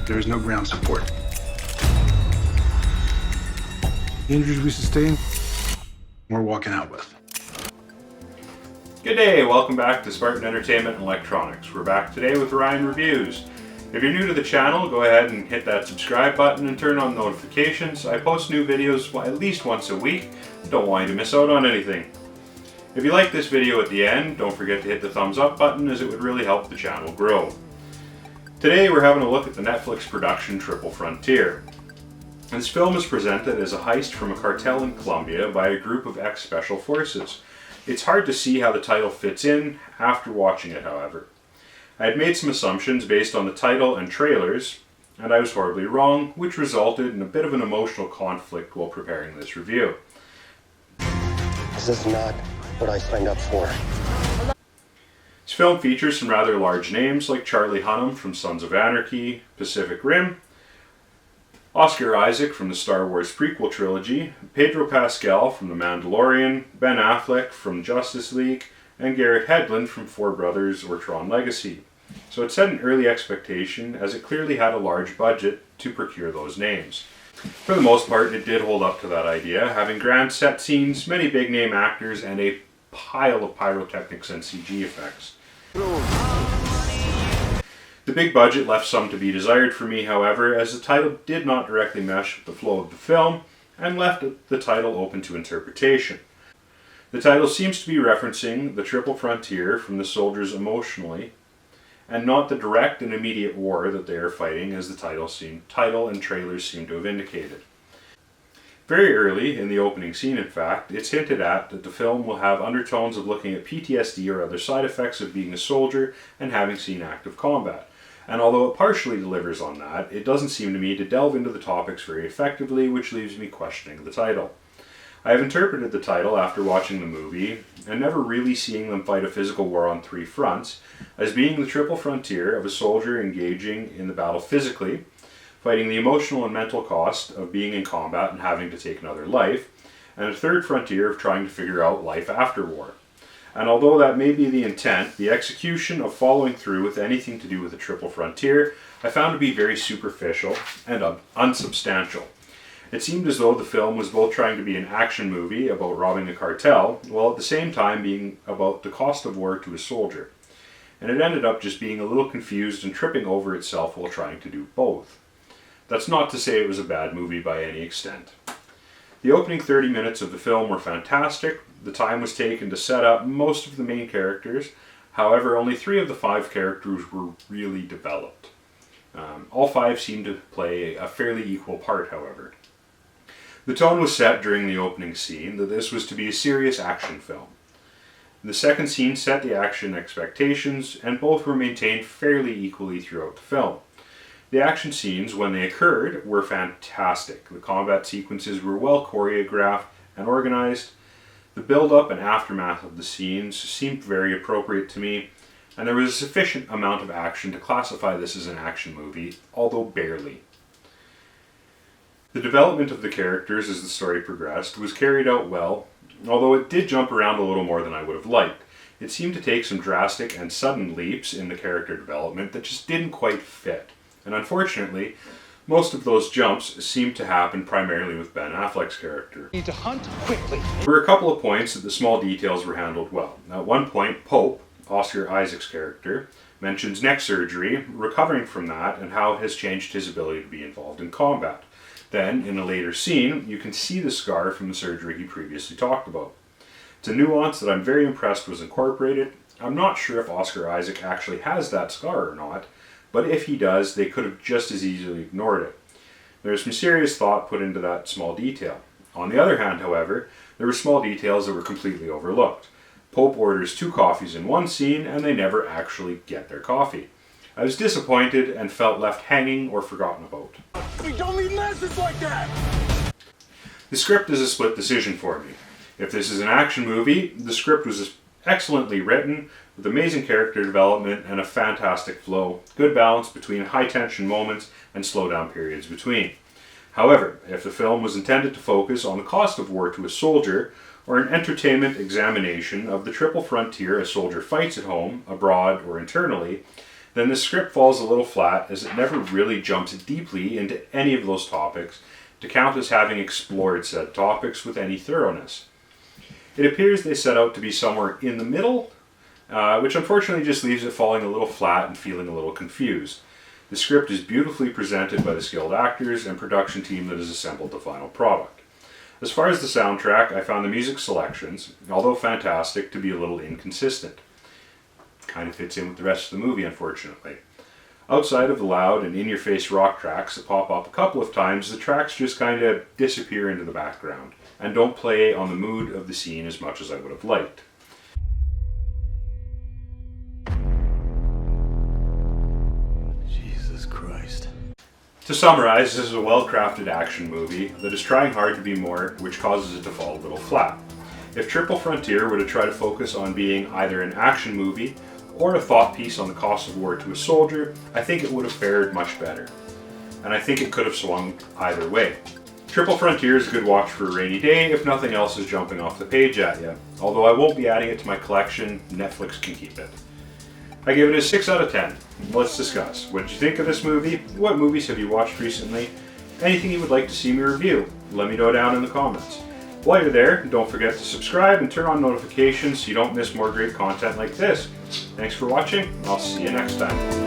There is no ground support. The injuries we sustain, we're walking out with. Good day, welcome back to Spartan Entertainment and Electronics. We're back today with Ryan Reviews. If you're new to the channel, go ahead and hit that subscribe button and turn on notifications. I post new videos at least once a week. Don't want you to miss out on anything. If you like this video at the end, don't forget to hit the thumbs up button, as it would really help the channel grow. Today we're having a look at the Netflix production Triple Frontier. This film is presented as a heist from a cartel in Colombia by a group of ex-special forces. It's hard to see how the title fits in after watching it, however. I had made some assumptions based on the title and trailers, and I was horribly wrong, which resulted in a bit of an emotional conflict while preparing this review. This is not what I signed up for. This film features some rather large names like Charlie Hunnam from Sons of Anarchy, Pacific Rim, Oscar Isaac from the Star Wars prequel trilogy, Pedro Pascal from The Mandalorian, Ben Affleck from Justice League, and Garret Hedlund from Four Brothers or Tron Legacy. So it set an early expectation, as it clearly had a large budget to procure those names. For the most part, it did hold up to that idea, having grand set scenes, many big name actors, and a pile of pyrotechnics and CG effects. The big budget left some to be desired for me, however, as the title did not directly mesh with the flow of the film, and left the title open to interpretation. The title seems to be referencing the Triple Frontier from the soldiers emotionally, and not the direct and immediate war that they are fighting, as the title and trailers seem to have indicated. Very early in the opening scene, in fact, it's hinted at that the film will have undertones of looking at PTSD or other side effects of being a soldier and having seen active combat. And although it partially delivers on that, it doesn't seem to me to delve into the topics very effectively, which leaves me questioning the title. I have interpreted the title after watching the movie, and never really seeing them fight a physical war on three fronts, as being the triple frontier of a soldier engaging in the battle physically, fighting the emotional and mental cost of being in combat and having to take another life, and a third frontier of trying to figure out life after war. And although that may be the intent, the execution of following through with anything to do with the triple frontier I found to be very superficial and unsubstantial. It seemed as though the film was both trying to be an action movie about robbing a cartel, while at the same time being about the cost of war to a soldier. And it ended up just being a little confused and tripping over itself while trying to do both. That's not to say it was a bad movie by any extent. The opening 30 minutes of the film were fantastic. The time was taken to set up most of the main characters. However, only 3 of the 5 characters were really developed. All 5 seemed to play a fairly equal part, however. The tone was set during the opening scene that this was to be a serious action film. The second scene set the action expectations, and both were maintained fairly equally throughout the film. The action scenes, when they occurred, were fantastic. The combat sequences were well choreographed and organized. The build-up and aftermath of the scenes seemed very appropriate to me, and there was a sufficient amount of action to classify this as an action movie, although barely. The development of the characters as the story progressed was carried out well, although it did jump around a little more than I would have liked. It seemed to take some drastic and sudden leaps in the character development that just didn't quite fit. And unfortunately, most of those jumps seemed to happen primarily with Ben Affleck's character. Need to hunt quickly. There were a couple of points that the small details were handled well. At one point, Pope, Oscar Isaac's character, mentions neck surgery, recovering from that, and how it has changed his ability to be involved in combat. Then, in a later scene, you can see the scar from the surgery he previously talked about. It's a nuance that I'm very impressed was incorporated. I'm not sure if Oscar Isaac actually has that scar or not, but if he does, they could have just as easily ignored it. There's some serious thought put into that small detail. On the other hand, however, there were small details that were completely overlooked. Pope orders 2 coffees in one scene, and they never actually get their coffee. I was disappointed and felt left hanging or forgotten about. We don't need messages like that! The script is a split decision for me. If this is an action movie, the script was excellently written, with amazing character development and a fantastic flow, good balance between high tension moments and slow down periods between. However, if the film was intended to focus on the cost of war to a soldier, or an entertainment examination of the triple frontier a soldier fights at home, abroad, or internally, then the script falls a little flat as it never really jumps deeply into any of those topics to count as having explored said topics with any thoroughness. It appears they set out to be somewhere in the middle, which unfortunately just leaves it falling a little flat and feeling a little confused. The script is beautifully presented by the skilled actors and production team that has assembled the final product. As far as the soundtrack, I found the music selections, although fantastic, to be a little inconsistent. Kind of fits in with the rest of the movie, unfortunately. Outside of the loud and in-your-face rock tracks that pop up a couple of times, the tracks just kind of disappear into the background and don't play on the mood of the scene as much as I would have liked. Jesus Christ. To summarize, this is a well-crafted action movie that is trying hard to be more, which causes it to fall a little flat. If Triple Frontier were to try to focus on being either an action movie or a thought piece on the cost of war to a soldier, I think it would have fared much better. And I think it could have swung either way. Triple Frontier is a good watch for a rainy day if nothing else is jumping off the page at you. Although I won't be adding it to my collection, Netflix can keep it. I give it a 6 out of 10. Let's discuss. What did you think of this movie? What movies have you watched recently? Anything you would like to see me review? Let me know down in the comments. While you're there, don't forget to subscribe and turn on notifications so you don't miss more great content like this. Thanks for watching, and I'll see you next time.